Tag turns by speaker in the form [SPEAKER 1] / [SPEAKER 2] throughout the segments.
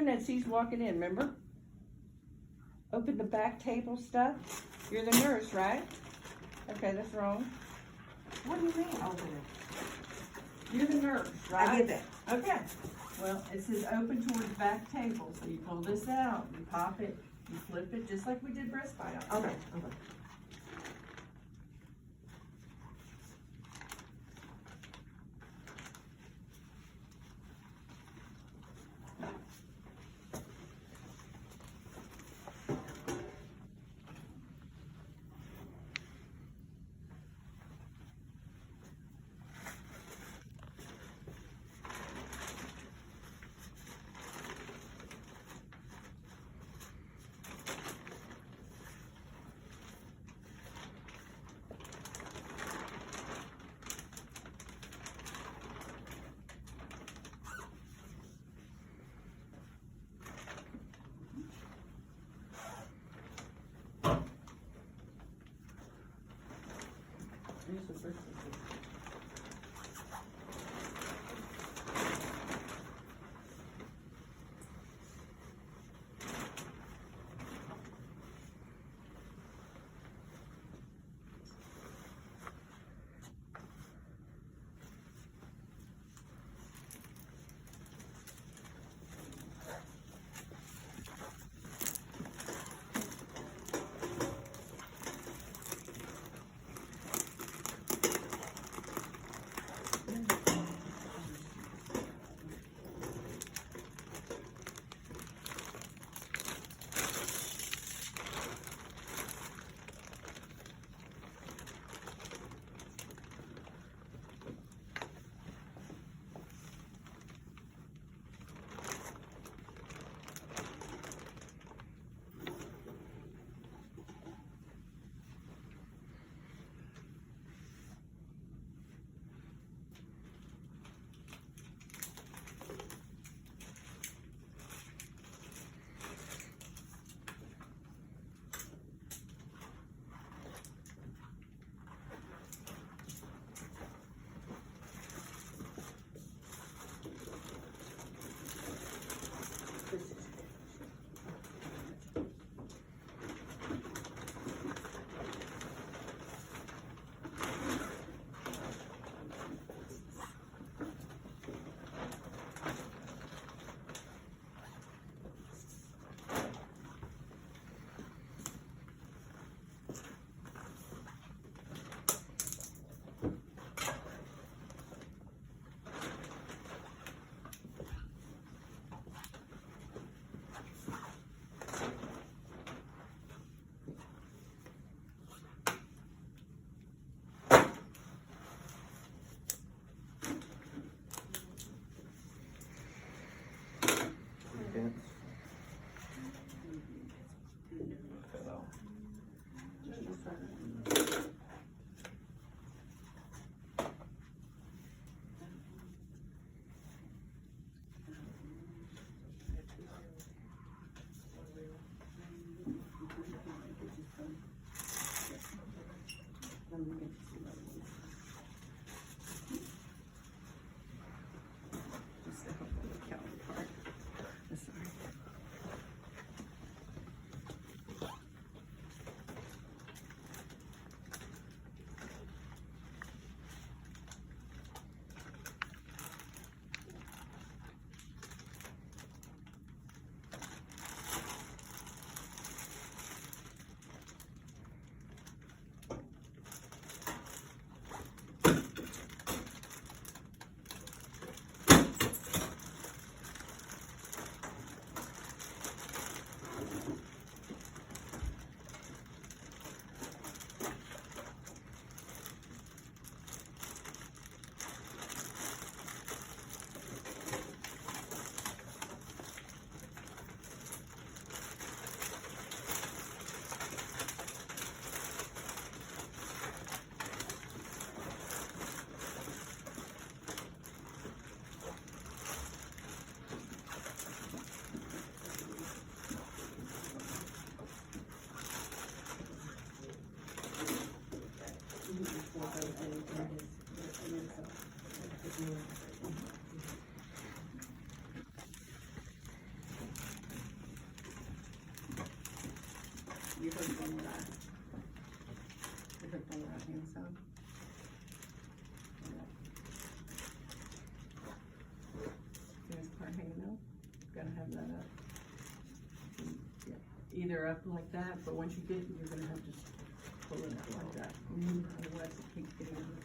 [SPEAKER 1] doing as he's walking in, remember? Open the back table stuff. You're the nurse, right? Okay, that's wrong.
[SPEAKER 2] What do you mean open it?
[SPEAKER 1] You're the nurse, right?
[SPEAKER 2] I did that.
[SPEAKER 1] Okay. Well, it says open towards back table, so you pull this out, you pop it, you flip it, just like we did breast biopsy.
[SPEAKER 2] Okay, okay.
[SPEAKER 1] You hooked on the right. You hooked on the right hand side. See this part hanging out? Gotta have that up. Yeah. Either up like that, but once you get it, you're gonna have to pull it up like that. Otherwise it keeps getting under.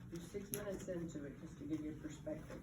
[SPEAKER 1] You're 6 minutes into it, just to give you perspective.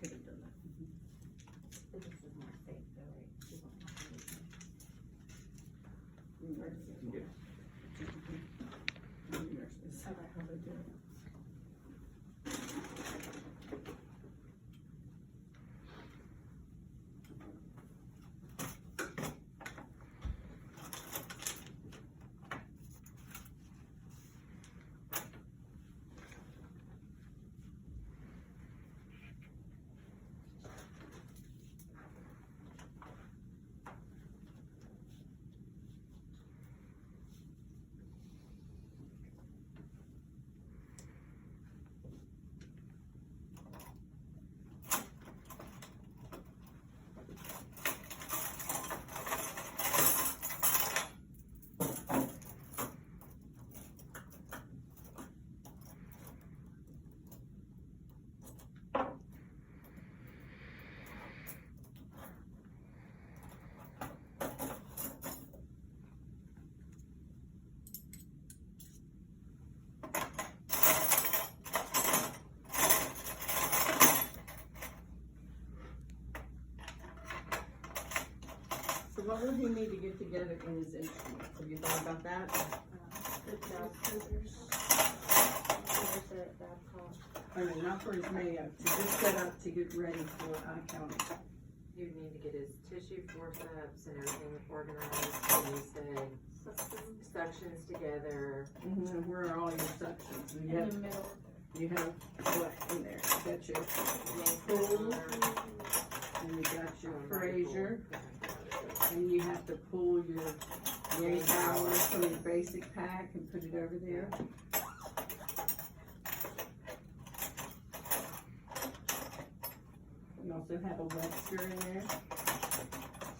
[SPEAKER 1] Could have done that.
[SPEAKER 2] This is more safe though, right? You won't have to lose me.
[SPEAKER 1] Nurses. Nurses. How they do it. So what would he need to get together in his instruments? Have you thought about that?
[SPEAKER 2] The job scissors. That cost.
[SPEAKER 1] I mean, not for his makeup, to just set up to get ready for counting.
[SPEAKER 3] You need to get his tissue forceps and everything organized, and you said suctions together.
[SPEAKER 1] Mm-hmm. Where are all your suctions? You
[SPEAKER 2] In
[SPEAKER 1] have,
[SPEAKER 2] the middle.
[SPEAKER 1] you have what in there? That's your
[SPEAKER 3] Yank
[SPEAKER 1] pull
[SPEAKER 3] on.
[SPEAKER 1] and then you got your Fraser, and you have to pull your yang towers from your basic pack and put it over there. You also have a Webster in there.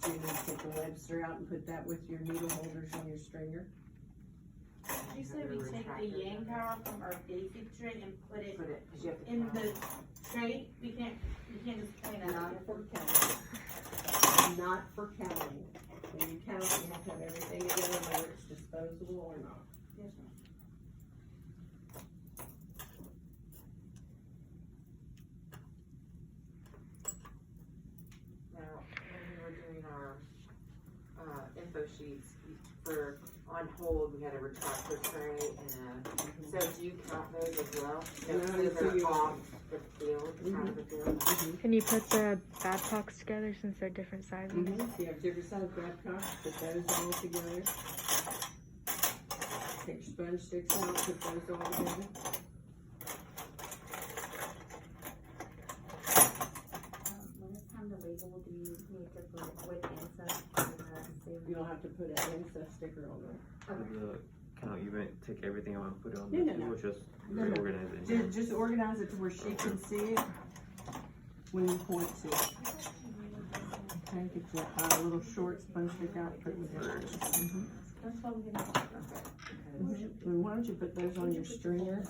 [SPEAKER 1] So you need to take the Webster out and put that with your needle holders on your stringer.
[SPEAKER 2] You said we take the yang power from our basic tray and put it
[SPEAKER 3] Cause you have to
[SPEAKER 2] in
[SPEAKER 3] count.
[SPEAKER 2] the tray? We can't just point at
[SPEAKER 1] Not
[SPEAKER 2] it.
[SPEAKER 1] for counting. Not for counting. When you count, you have to have everything together, whether it's disposable or not.
[SPEAKER 2] Yes, ma'am.
[SPEAKER 3] Now, when we were doing our, info sheets for on hold, we had a retractor tray and so do you count those as well?
[SPEAKER 1] No,
[SPEAKER 3] So
[SPEAKER 1] so
[SPEAKER 3] they're
[SPEAKER 1] you-
[SPEAKER 3] off the field, out of the field?
[SPEAKER 4] Can you put the Babcocks together since they're different sizes?
[SPEAKER 1] You have different size Babcocks, put those all together. Take your sponge sticks out, put those all together.
[SPEAKER 5] When it's time to label, do you need to put with answer?
[SPEAKER 1] You don't have to put an incest sticker on there.
[SPEAKER 6] Can I even take everything out and put it on
[SPEAKER 1] No,
[SPEAKER 6] the
[SPEAKER 1] no, no.
[SPEAKER 6] table, just
[SPEAKER 1] No, no.
[SPEAKER 6] reorganize it?
[SPEAKER 1] Just organize it to where she can see it when you point to it. Okay, get your little short sponge stick out, put it with it.
[SPEAKER 5] That's what we're gonna do.
[SPEAKER 1] And why don't you put those on your stringer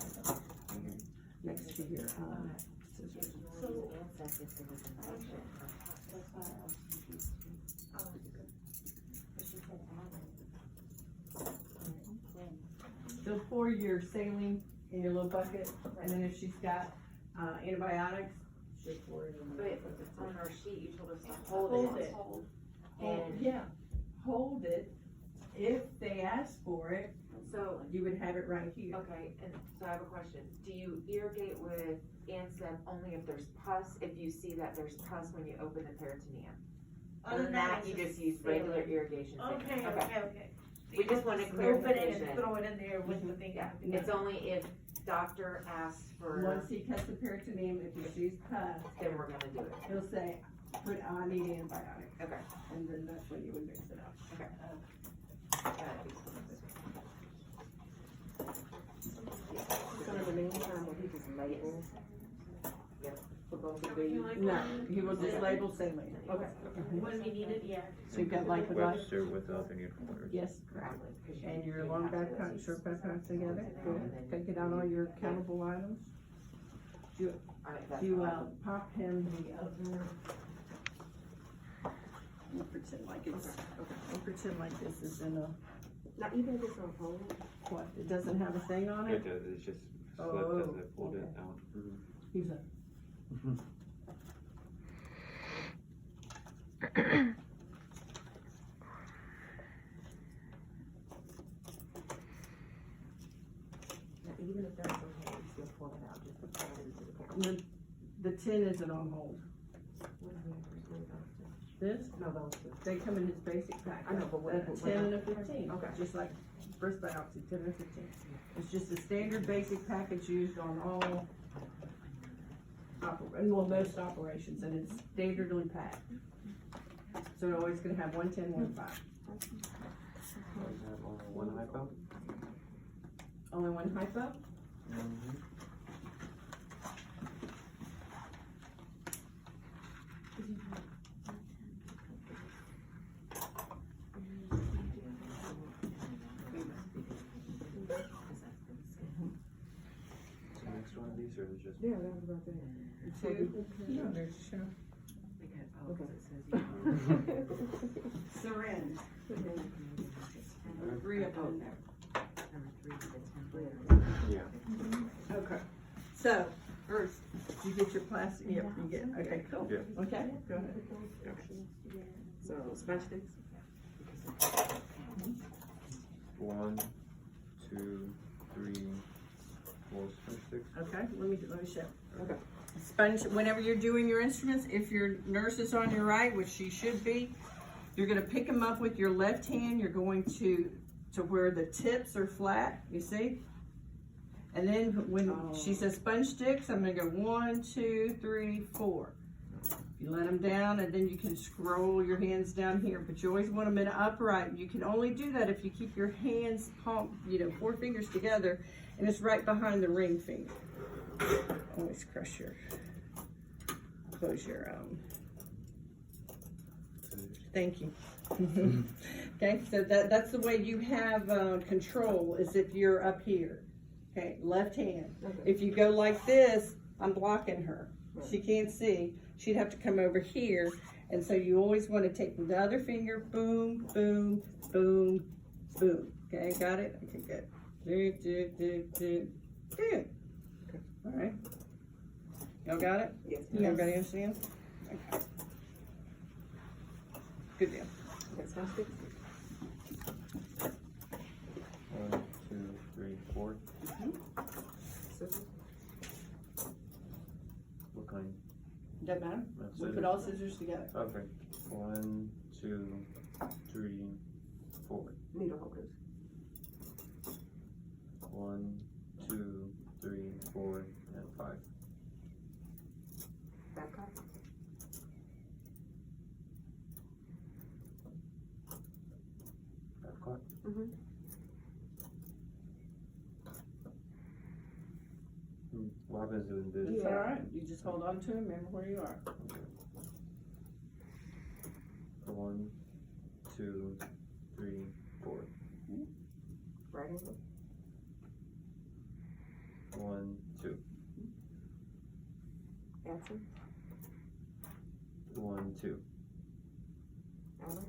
[SPEAKER 1] next to your, scissors.
[SPEAKER 5] So, that's why I was confused. But she said
[SPEAKER 1] So pour your saline in your little bucket, and then if she's got, antibiotics, she'll pour it in there.
[SPEAKER 3] But on our sheet, you told us to hold
[SPEAKER 1] Hold
[SPEAKER 3] it.
[SPEAKER 1] it.
[SPEAKER 5] Hold.
[SPEAKER 3] And
[SPEAKER 1] Yeah, hold it. If they ask for it,
[SPEAKER 3] so,
[SPEAKER 1] you would have it right here.
[SPEAKER 3] okay, and so I have a question. Do you irrigate with Ansem only if there's pus, if you see that there's pus when you open the peritoneum?
[SPEAKER 2] Other
[SPEAKER 3] Other
[SPEAKER 2] than
[SPEAKER 3] than
[SPEAKER 2] that,
[SPEAKER 3] that, you
[SPEAKER 2] it's
[SPEAKER 3] just use
[SPEAKER 2] saline.
[SPEAKER 3] regular irrigation.
[SPEAKER 2] Okay, okay.
[SPEAKER 3] We just wanted
[SPEAKER 2] Open it
[SPEAKER 3] clarification.
[SPEAKER 2] and throw it in there with the thing.
[SPEAKER 3] Yeah, it's only if doctor asks for,
[SPEAKER 1] Once he cuts the peritoneum, if he sees pus,
[SPEAKER 3] then we're gonna do it.
[SPEAKER 1] he'll say, I need antibiotics,
[SPEAKER 3] Okay.
[SPEAKER 1] and then that's when you would mix it up.
[SPEAKER 7] So in the meantime, will he just label?
[SPEAKER 3] Yep.
[SPEAKER 7] For both of these?
[SPEAKER 1] No, he will just label saline.
[SPEAKER 7] Okay.
[SPEAKER 2] When we need it, yeah.
[SPEAKER 1] So you've got like the right,
[SPEAKER 6] Webster without the needle holders.
[SPEAKER 1] yes, and your long backpack, short backpack together, good. Take it out all your countable items. Do you, pop him the other. We'll pretend like it's, we'll pretend like this is in a,
[SPEAKER 7] Now, even if it's on hold,
[SPEAKER 1] what, it doesn't have a thing on
[SPEAKER 6] It
[SPEAKER 1] it?
[SPEAKER 6] does, it's just
[SPEAKER 1] Oh,
[SPEAKER 6] slipped as I pulled it
[SPEAKER 1] okay.
[SPEAKER 6] out.
[SPEAKER 1] He's a,
[SPEAKER 7] now even if that's on hold, you still pull it out, just to pull it into the car.
[SPEAKER 1] the 10 isn't on hold.
[SPEAKER 7] What is the first one, doctor?
[SPEAKER 1] This,
[SPEAKER 7] No, those two.
[SPEAKER 1] they come in his basic pack.
[SPEAKER 7] I know, but what-
[SPEAKER 1] A 10 and a 15,
[SPEAKER 7] Okay.
[SPEAKER 1] just like first biopsy, 10 and 15. It's just a standard basic package used on all most operations, and it's standardly packed. So we're always gonna have 110, 105.
[SPEAKER 6] Always have only one hypo.
[SPEAKER 1] Only one hypo?
[SPEAKER 6] So next one of these, or is it just?
[SPEAKER 7] Yeah, that was about that.
[SPEAKER 1] Two? No, there's two. Syringe. Three of them in there.
[SPEAKER 6] Yeah.
[SPEAKER 1] Okay. So, first, you get your plastic, yep, you get, okay, cool.
[SPEAKER 6] Yeah.
[SPEAKER 1] Okay, go ahead.
[SPEAKER 7] So, sponge sticks?
[SPEAKER 6] 1, 2, 3, 4 sponge sticks.
[SPEAKER 1] Okay, let me show.
[SPEAKER 7] Okay.
[SPEAKER 1] Sponge, whenever you're doing your instruments, if your nurse is on your right, which she should be, you're gonna pick them up with your left hand, you're going to where the tips are flat, you see? And then when she says sponge sticks, I'm gonna go 1, 2, 3, 4. You let them down, and then you can scroll your hands down here, but you always want them in upright. You can only do that if you keep your hands, palm, 4 fingers together, and it's right behind the ring finger. Always close your, thank you. Okay, so that's the way you have control, is if you're up here. Okay, left hand.
[SPEAKER 7] Okay.
[SPEAKER 1] If you go like this, I'm blocking her. She can't see. She'd have to come over here. And so you always want to take the other finger, boom, boom, boom, boom. Okay, got it? Okay, good. Good. All right. Y'all got it?
[SPEAKER 7] Yes.
[SPEAKER 1] Everybody understand? Okay. Good deal.
[SPEAKER 7] That sounds good.
[SPEAKER 6] 1, 2, 3, 4.
[SPEAKER 7] Scissors?
[SPEAKER 6] What kind?
[SPEAKER 1] Doesn't matter.
[SPEAKER 6] No,
[SPEAKER 1] We
[SPEAKER 6] scissors.
[SPEAKER 1] put all scissors together.
[SPEAKER 6] Okay. 1, 2, 3, 4.
[SPEAKER 7] Needle holders.
[SPEAKER 6] 1, 2, 3, 4, and 5.
[SPEAKER 7] Babcock?
[SPEAKER 6] Babcock.
[SPEAKER 7] Mm-hmm.
[SPEAKER 6] What happens with this?
[SPEAKER 1] It's
[SPEAKER 7] Yeah.
[SPEAKER 1] all right. You just hold on to it. Remember where you are.
[SPEAKER 6] 1, 2, 3, 4.
[SPEAKER 7] Right angle?
[SPEAKER 6] 1, 2.
[SPEAKER 7] Answer?
[SPEAKER 6] 1, 2.
[SPEAKER 7] Alice?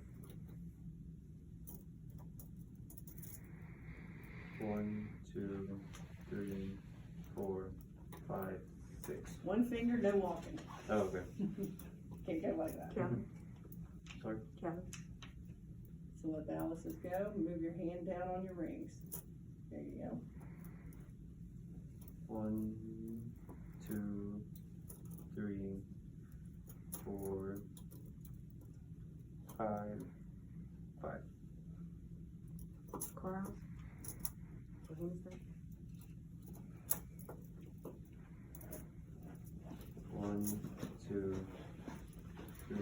[SPEAKER 6] 1, 2, 3, 4, 5, 6.
[SPEAKER 1] One finger, no walking.
[SPEAKER 6] Oh, okay.
[SPEAKER 1] Can't go like that.
[SPEAKER 7] Kevin?
[SPEAKER 6] Sorry.
[SPEAKER 7] Kevin?
[SPEAKER 1] So let the Alice's go. Move your hand down on your rings. There you go.
[SPEAKER 6] 1, 2, 3, 4, 5, 5.
[SPEAKER 7] Carls? Or Henderson?
[SPEAKER 6] 1, 2, 3,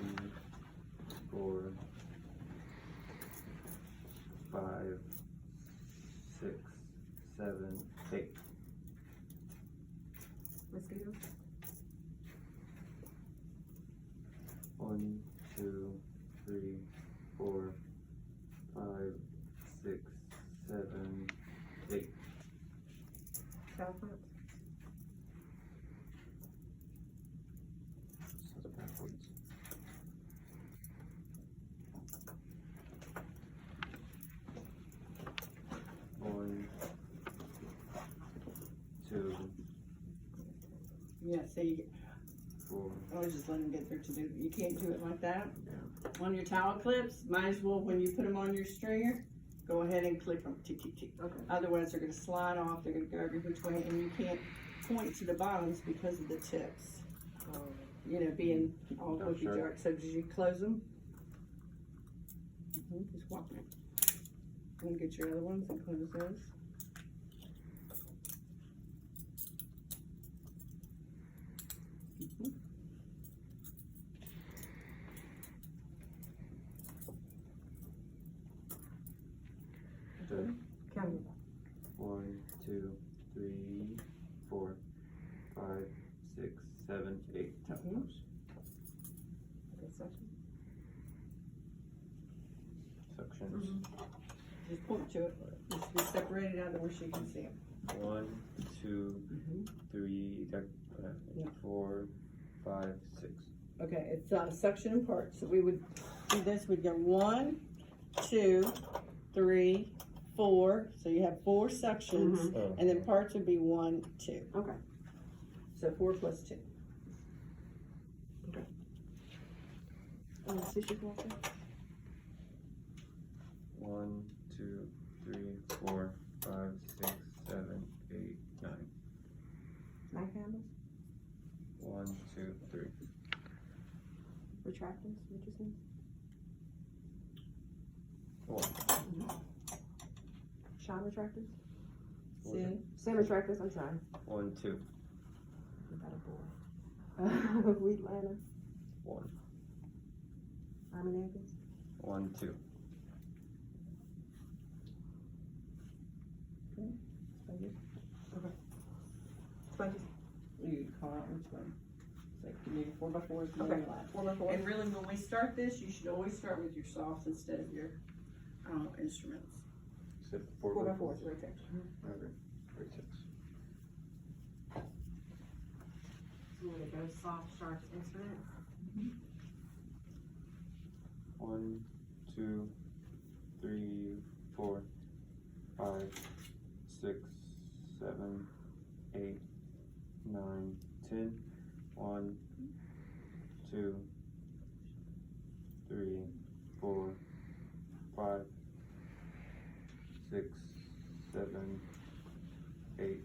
[SPEAKER 6] 4, 5, 6, 7, 8.
[SPEAKER 7] Mosquitoes?
[SPEAKER 6] 1, 2, 3, 4, 5, 6, 7, 8.
[SPEAKER 7] Elephants?
[SPEAKER 6] So backwards. 1, 2,
[SPEAKER 1] Yeah, see,
[SPEAKER 6] 4.
[SPEAKER 1] I was just letting him get there to do, you can't do it like that. On your towel clips, might as well, when you put them on your stringer, go ahead and clip them, tick, tick, tick.
[SPEAKER 7] Okay.
[SPEAKER 1] Otherwise, they're gonna slide off, they're gonna go every which way, and you can't point to the bottoms because of the tips. Being all
[SPEAKER 6] Oh,
[SPEAKER 1] cookie
[SPEAKER 6] sure.
[SPEAKER 1] dark. So did you close them? Just walk them. And get your other ones and close those.
[SPEAKER 6] Good.
[SPEAKER 7] Kevin?
[SPEAKER 6] 1, 2, 3, 4, 5, 6, 7, 8.
[SPEAKER 1] Mhm.
[SPEAKER 7] Okay, section?
[SPEAKER 6] Sections.
[SPEAKER 1] Just point to it. Just be separated out of where she can see them.
[SPEAKER 6] 1, 2, 3,
[SPEAKER 1] Yeah.
[SPEAKER 6] 4, 5, 6.
[SPEAKER 1] Okay, it's suction and part. So we would do this, we'd go 1, 2, 3, 4. So you have 4 sections,
[SPEAKER 6] Oh.
[SPEAKER 1] and then parts would be 1, 2.
[SPEAKER 7] Okay.
[SPEAKER 1] So 4 plus 2.
[SPEAKER 7] Tissue culture?
[SPEAKER 6] 1, 2, 3, 4, 5, 6, 7, 8, 9.
[SPEAKER 7] Knife handles?
[SPEAKER 6] 1, 2, 3.
[SPEAKER 7] Retractors, Richardson?
[SPEAKER 6] 1.
[SPEAKER 7] Shine retractors?
[SPEAKER 1] See?
[SPEAKER 7] Sand retractors, I'm sorry.
[SPEAKER 6] 1, 2.
[SPEAKER 7] You got a boy. Wheat liner?
[SPEAKER 6] 1.
[SPEAKER 7] Army napkins?
[SPEAKER 6] 1, 2.
[SPEAKER 7] Sponges?
[SPEAKER 1] You call out which one. So you need 4x4s, and
[SPEAKER 7] Okay.
[SPEAKER 1] then last.
[SPEAKER 7] 4x4?
[SPEAKER 1] And really, when we start this, you should always start with your softs instead of your, instruments.
[SPEAKER 6] Said
[SPEAKER 7] 4x4 is right there.
[SPEAKER 6] Okay. 36.
[SPEAKER 3] You wanna go soft, sharps, instruments?
[SPEAKER 6] 1, 2, 3, 4, 5, 6, 7, 8, 9, 10. 1, 2, 3, 4, 5, 6, 7, 8,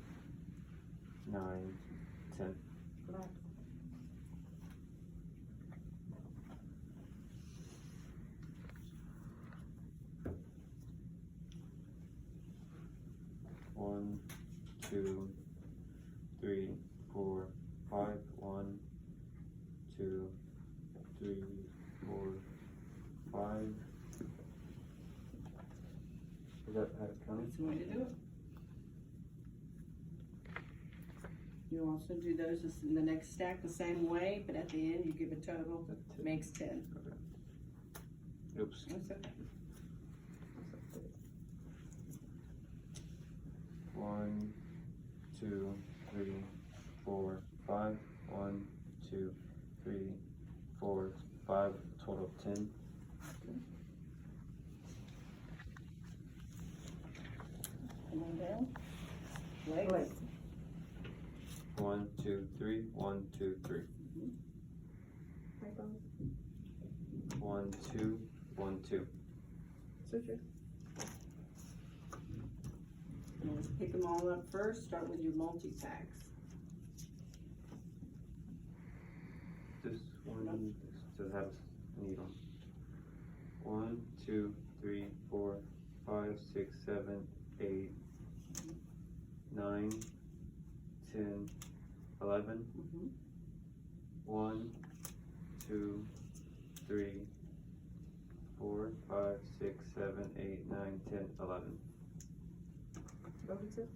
[SPEAKER 6] 9, 10.
[SPEAKER 7] Relax.
[SPEAKER 6] One, 2, 3, 4, 5. 1, 2, 3, 4, 5. Is that how it counts?
[SPEAKER 1] That's the way to do it. You also do those in the next stack the same way, but at the end you give a total, makes 10.
[SPEAKER 6] Oops.
[SPEAKER 1] That's okay.
[SPEAKER 6] 1, 2, 3, 4, 5. 1, 2, 3, 4, 5. Total of 10.
[SPEAKER 1] Come on down. Legs.
[SPEAKER 7] Legs.
[SPEAKER 6] 1, 2, 3. 1, 2, 3.
[SPEAKER 7] Right bones?
[SPEAKER 6] 1, 2, 1, 2.
[SPEAKER 7] Sutures?
[SPEAKER 1] And let's pick them all up first. Start with your multi-packs.
[SPEAKER 6] This one does have a needle. 1, 2, 3, 4, 5, 6, 7, 8, 9, 10, 11. 1, 2, 3, 4, 5, 6, 7, 8, 9, 10, 11.
[SPEAKER 7] Over to?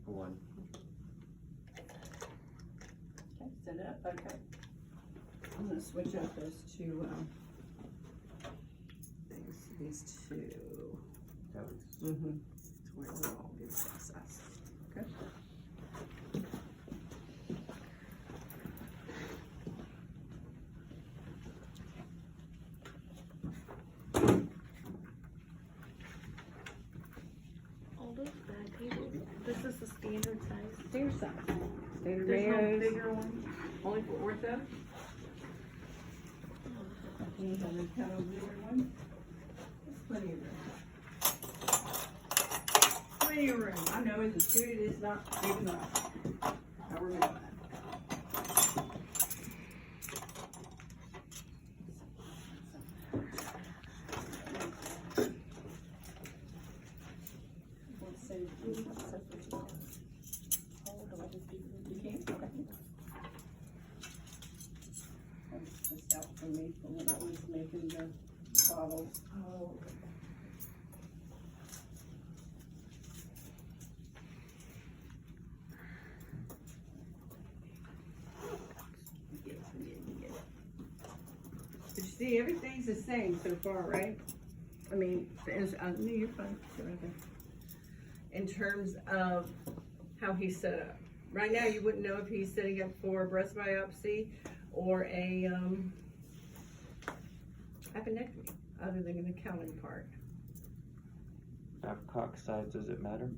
[SPEAKER 6] 1.
[SPEAKER 1] Okay, set it up, okay. I'm gonna switch out those two, these two.
[SPEAKER 6] That was
[SPEAKER 1] Mm-hmm. To where we're all good size. Okay.
[SPEAKER 4] All those bad tables. This is the standard size.
[SPEAKER 1] Standard size. Standard
[SPEAKER 2] There's no
[SPEAKER 1] Mayos.
[SPEAKER 2] bigger one.
[SPEAKER 1] Only for ortho? You have a kind of bigger one? There's plenty of room. Plenty of room. I know as a student, it's not big enough. I remember that. Let's see. You can? Okay. That's just out for me from when I was making the bottles.
[SPEAKER 7] Oh.
[SPEAKER 1] But you see, everything's the same so far, right? I mean, no, you're fine, sit right there. In terms of how he's set up. Right now, you wouldn't know if he's setting up for a breast biopsy or a, appendectomy, other than the counting part.
[SPEAKER 6] Babcock size, does it matter?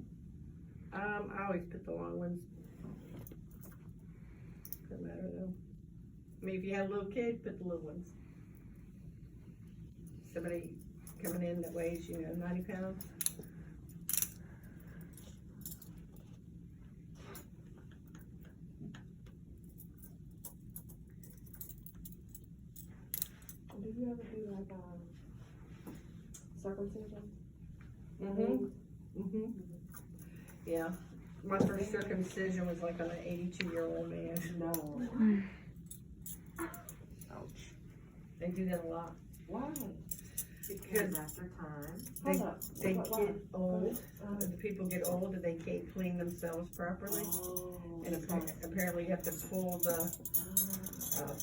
[SPEAKER 1] I always put the long ones. Doesn't matter though. I mean, if you have a little kid, put the little ones. Somebody coming in that weighs, 90 pounds.
[SPEAKER 7] Did you ever do like, circumcision?
[SPEAKER 1] Mm-hmm. Mm-hmm. Yeah, My first circumcision was like on an 82-year-old man.
[SPEAKER 7] No.
[SPEAKER 6] Ouch.
[SPEAKER 1] They do that a lot.
[SPEAKER 7] Why?
[SPEAKER 3] Because after time.
[SPEAKER 1] They,
[SPEAKER 7] Hold up.
[SPEAKER 1] they
[SPEAKER 7] Why?
[SPEAKER 1] get old, the people get old and they can't clean themselves properly.
[SPEAKER 7] Oh,
[SPEAKER 1] And apparently you have to pull the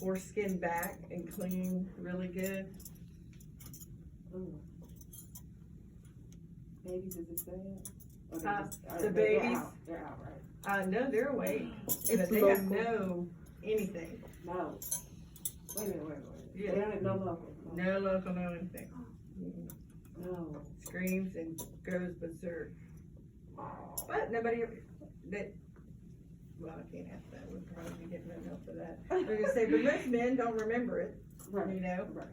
[SPEAKER 1] foreskin back and clean really good.
[SPEAKER 7] Ooh. Babies, is it sad? Or
[SPEAKER 1] The babies?
[SPEAKER 7] They're out, right?
[SPEAKER 1] No, they're awake,
[SPEAKER 4] It's
[SPEAKER 1] but they have
[SPEAKER 4] local.
[SPEAKER 1] no anything.
[SPEAKER 7] No. Wait a minute.
[SPEAKER 1] Yeah.
[SPEAKER 7] They don't have no local.
[SPEAKER 1] No local, no anything.
[SPEAKER 7] No.
[SPEAKER 1] Screams and goes berserk. But nobody ever, well, I can't answer that, we'll probably be getting enough for that. I was gonna say, but most men don't remember it,
[SPEAKER 7] Right.
[SPEAKER 1] you know,
[SPEAKER 7] Right.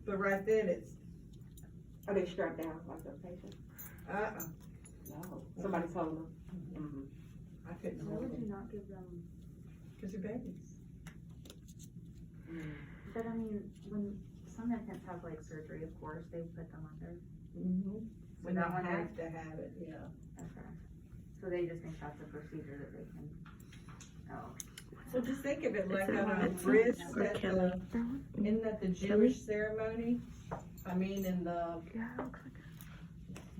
[SPEAKER 1] but right then it's,
[SPEAKER 7] Are they strapped down like the patient? No. Somebody told them. Mm-hmm.
[SPEAKER 1] I couldn't
[SPEAKER 5] Why would
[SPEAKER 1] remember,
[SPEAKER 5] you not give them,
[SPEAKER 1] cause they're babies.
[SPEAKER 5] but I mean, when some infants have like surgery, of course, they put them under.
[SPEAKER 1] Mm-hmm. When they
[SPEAKER 5] that one
[SPEAKER 1] have to have it, yeah.
[SPEAKER 5] Okay. So they just think that's a procedure that they can, oh.
[SPEAKER 1] So just think of it like
[SPEAKER 4] Is it
[SPEAKER 1] on a
[SPEAKER 4] one?
[SPEAKER 1] wrist,
[SPEAKER 4] Or
[SPEAKER 1] that
[SPEAKER 4] Kelly?
[SPEAKER 1] the,
[SPEAKER 4] That one?
[SPEAKER 1] isn't that the Jewish ceremony? I mean, in the
[SPEAKER 4] Yeah, it looks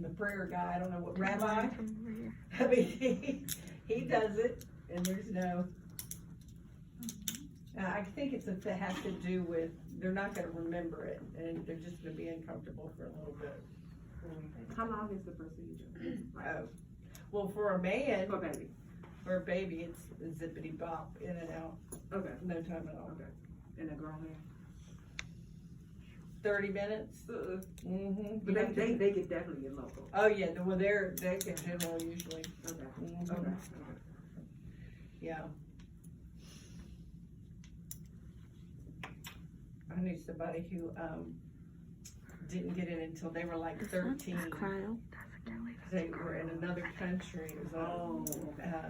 [SPEAKER 4] like
[SPEAKER 1] prayer guy, I don't know what,
[SPEAKER 4] a
[SPEAKER 1] rabbi?
[SPEAKER 4] line from over here.
[SPEAKER 1] I mean, he does it, and there's no. I think it has to do with, they're not gonna remember it, and they're just gonna be uncomfortable for a little bit.
[SPEAKER 7] How long is the procedure?
[SPEAKER 1] Oh, well, for a man,
[SPEAKER 7] For baby.
[SPEAKER 1] for a baby, it's a zippity bop, in and out,
[SPEAKER 7] Okay.
[SPEAKER 1] no time at all.
[SPEAKER 7] Okay. And a grown man.
[SPEAKER 1] 30 minutes? Mm-hmm.
[SPEAKER 7] But they get definitely get local.
[SPEAKER 1] Oh, yeah, well, they can general usually,
[SPEAKER 7] Okay.
[SPEAKER 1] Mhm.
[SPEAKER 7] Okay.
[SPEAKER 1] yeah. I knew somebody who, didn't get it until they were like
[SPEAKER 4] This one?
[SPEAKER 1] 13.
[SPEAKER 4] That's Kyle. That's a Kelly.
[SPEAKER 1] They were in another country, it was all,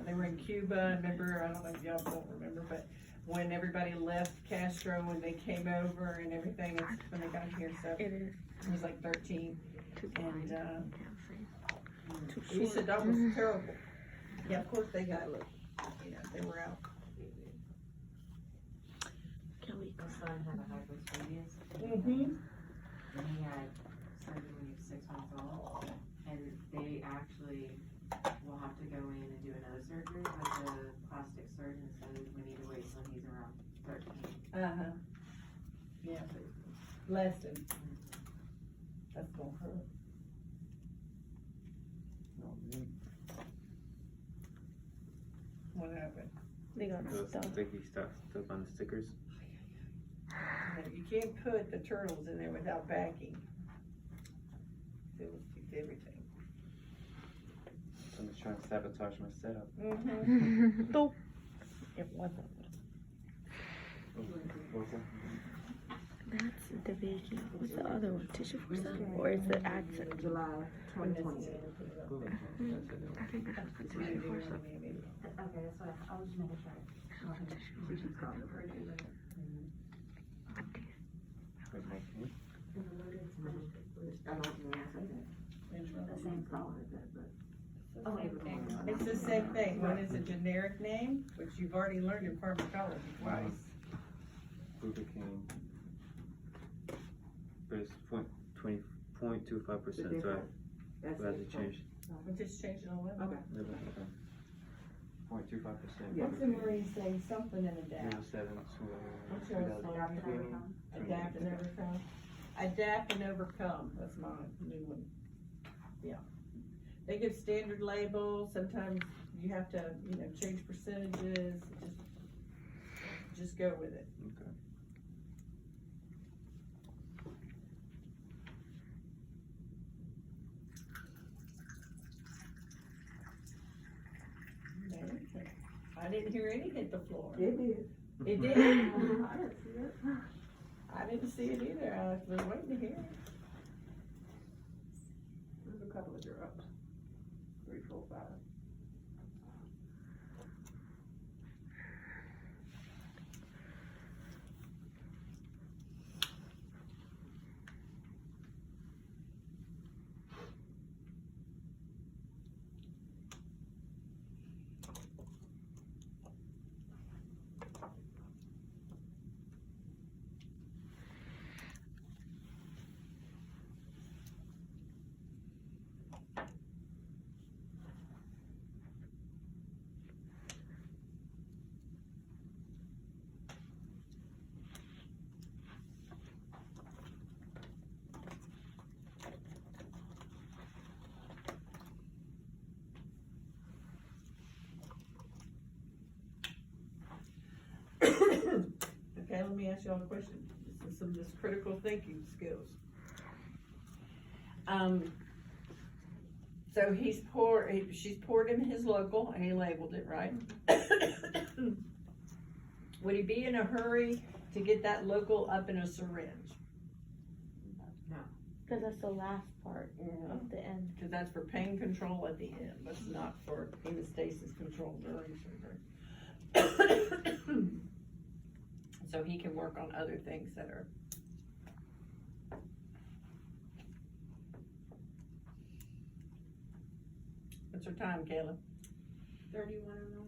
[SPEAKER 1] they were in Cuba, remember, I don't know if y'all don't remember, but when everybody left Castro, when they came over and everything, that's when they got here, so
[SPEAKER 4] It is
[SPEAKER 1] he was like 13,
[SPEAKER 4] too blind.
[SPEAKER 1] and,
[SPEAKER 4] Too
[SPEAKER 1] he said
[SPEAKER 4] short.
[SPEAKER 1] that was terrible. Yeah, of course they got, you know, they were out.
[SPEAKER 4] Kelly.
[SPEAKER 3] My son had a hypospadias,
[SPEAKER 1] Mm-hmm.
[SPEAKER 3] and he had surgery when he was 6 months old, and they actually will have to go in and do another surgery, but the plastic surgeon said we need to wait till he's around 13.
[SPEAKER 1] Uh-huh. Yeah, but less than, that's gonna hurt. What happened?
[SPEAKER 4] They got stuck.
[SPEAKER 6] Vicky stuck on the stickers.
[SPEAKER 1] No, you can't put the turtles in there without backing. It will keep everything.
[SPEAKER 6] Someone's trying to sabotage my setup.
[SPEAKER 1] Mm-hmm.
[SPEAKER 4] Nope. It wasn't. That's the Vicky. What's the other one? Tissue force up? Or is it accent?
[SPEAKER 7] July 2020.
[SPEAKER 4] I think this was the tissue force up.
[SPEAKER 5] Okay, that's what I was just making sure.
[SPEAKER 7] She keeps calling it her name. I don't know
[SPEAKER 5] The same color, but.
[SPEAKER 1] Oh, it's the same thing. One is a generic name, which you've already learned in pharmacology twice.
[SPEAKER 6] Bupivacaine. But it's 0.25%, so
[SPEAKER 7] That's
[SPEAKER 6] I had
[SPEAKER 7] it.
[SPEAKER 6] to change.
[SPEAKER 1] We just changed it on level.
[SPEAKER 7] Okay.
[SPEAKER 6] 0.25%.
[SPEAKER 1] What's the Marine say? Something in adapt.
[SPEAKER 6] 07
[SPEAKER 1] What's
[SPEAKER 6] to
[SPEAKER 1] yours?
[SPEAKER 6] 2020.
[SPEAKER 1] Adapt and overcome. Adapt and overcome. That's my new one. Yeah. They give standard labels. Sometimes you have to, you know, change percentages. Just go with it.
[SPEAKER 6] Okay.
[SPEAKER 1] I didn't hear any hit the floor.
[SPEAKER 7] It did.
[SPEAKER 1] It did?
[SPEAKER 7] I didn't see it.
[SPEAKER 1] I didn't see it either. I was waiting to hear it.
[SPEAKER 7] There's a couple of drops. 3, 4, 5.
[SPEAKER 1] let me ask y'all a question. This is some of this critical thinking skills. So she's poured in his local and he labeled it, right? Would he be in a hurry to get that local up in a syringe?
[SPEAKER 4] Because that's the last part of the end.
[SPEAKER 1] Cause that's for pain control at the end, but it's not for hemostasis control during surgery. So he can work on other things that are. What's her time, Kayla?
[SPEAKER 2] 31 or no?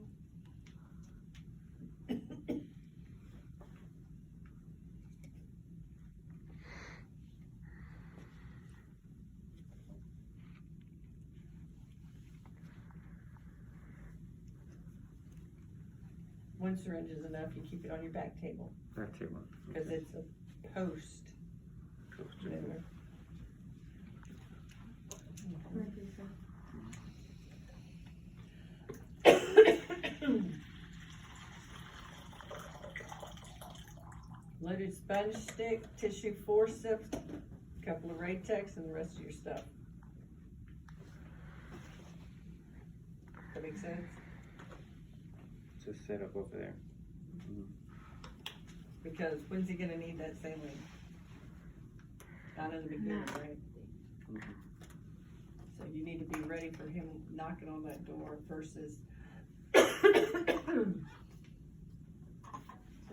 [SPEAKER 1] One syringe is enough, you keep it on your back table,
[SPEAKER 6] Back table.
[SPEAKER 1] cause it's a post. Liver. Loaded sponge stick, tissue forceps, couple of Raytex, and the rest of your stuff. That make sense?
[SPEAKER 6] Just set up over there.
[SPEAKER 1] Because when's he gonna need that saline? Not in the beginning, right? So you need to be ready for him knocking on that door versus.
[SPEAKER 5] So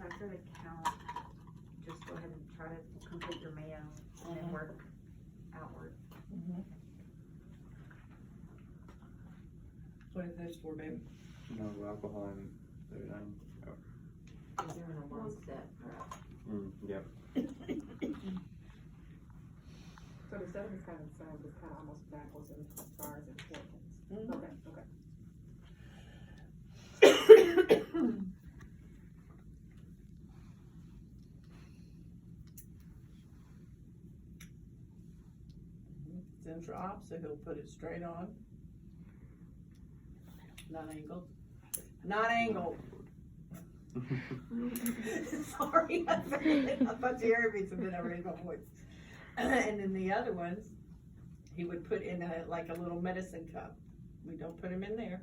[SPEAKER 5] after the count, just go ahead and try to complete your mayo and then work outward.
[SPEAKER 1] What is this for, baby?
[SPEAKER 6] No alcohol and 39. Oh.
[SPEAKER 3] He's doing a one step prep.
[SPEAKER 6] Yep.
[SPEAKER 7] So the 7 is kind of the same, but kind of almost backwards as far as importance. Okay, okay.
[SPEAKER 1] It's intra-op, so he'll put it straight on. Not angled. Not angled. Sorry, I thought you heard me, so then I raised my voice. And then the other ones, he would put in a little medicine cup. We don't put them in there.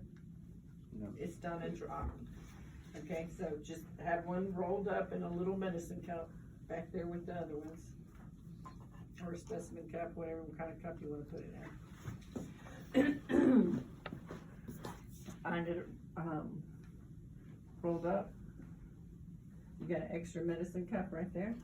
[SPEAKER 6] No.
[SPEAKER 1] It's done intra-op. Okay, so just have one rolled up in a little medicine cup back there with the other ones. Or a specimen cup, whatever kind of cup you want to put it in. Find it, rolled up. You got an extra medicine cup right there.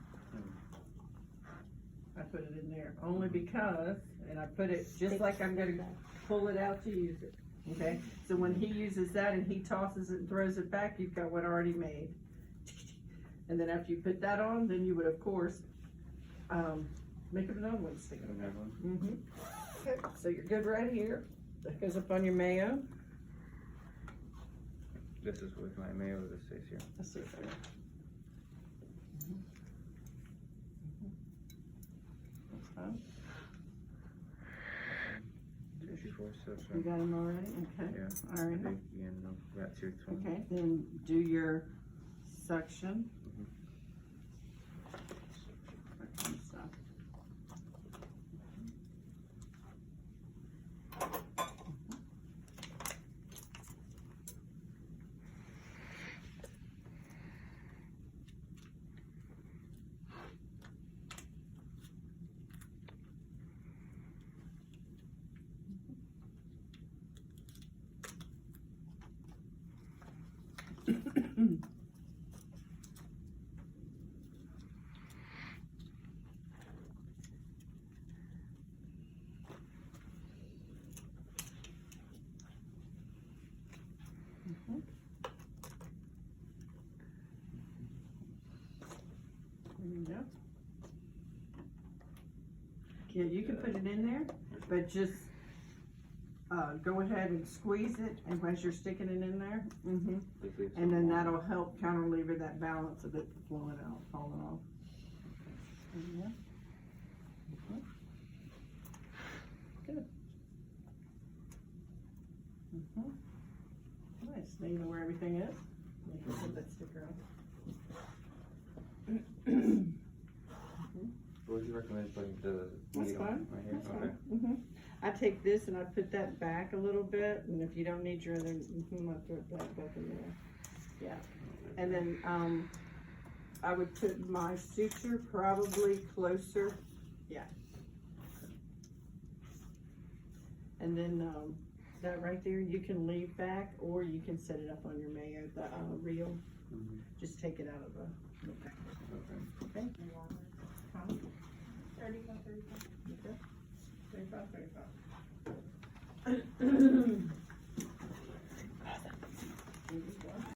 [SPEAKER 1] I put it in there only because, and I put it just like I'm gonna pull it out to use it, okay? So when he uses that and he tosses it and throws it back, you've got one already made. And then after you put that on, then you would, of course, make another one stick.
[SPEAKER 6] Another one.
[SPEAKER 1] Okay, so you're good right here. That goes up on your mayo.
[SPEAKER 6] This is with my mayo. This stays here.
[SPEAKER 1] That's it there. That's fine.
[SPEAKER 6] Tissue forceps.
[SPEAKER 1] You got them already? Okay.
[SPEAKER 6] Yeah.
[SPEAKER 1] All right.
[SPEAKER 6] And rat tooth one.
[SPEAKER 1] Okay, then do your suction. That kind of stuff. There you go. Yeah, you can put it in there, but just, go ahead and squeeze it, and as you're sticking it in there, and then that'll help counterlever that balance of it flowing out, falling off. There you go. Good. Nice, now you know where everything is. You can put that sticker on.
[SPEAKER 6] What would you recommend putting the
[SPEAKER 1] That's
[SPEAKER 6] needle
[SPEAKER 1] fine,
[SPEAKER 6] right here?
[SPEAKER 1] that's
[SPEAKER 6] Okay.
[SPEAKER 1] fine. I take this and I put that back a little bit, and if you don't need your other, I throw it back in there. Yeah, and then, I would put my suture probably closer, yeah. And then, that right there, you can leave back, or you can set it up on your Mayo, the, reel.
[SPEAKER 6] Mhm.
[SPEAKER 1] Just take it out of the, okay.
[SPEAKER 6] Okay.
[SPEAKER 1] Huh?
[SPEAKER 2] 35, 35.
[SPEAKER 1] Okay. 35, 35.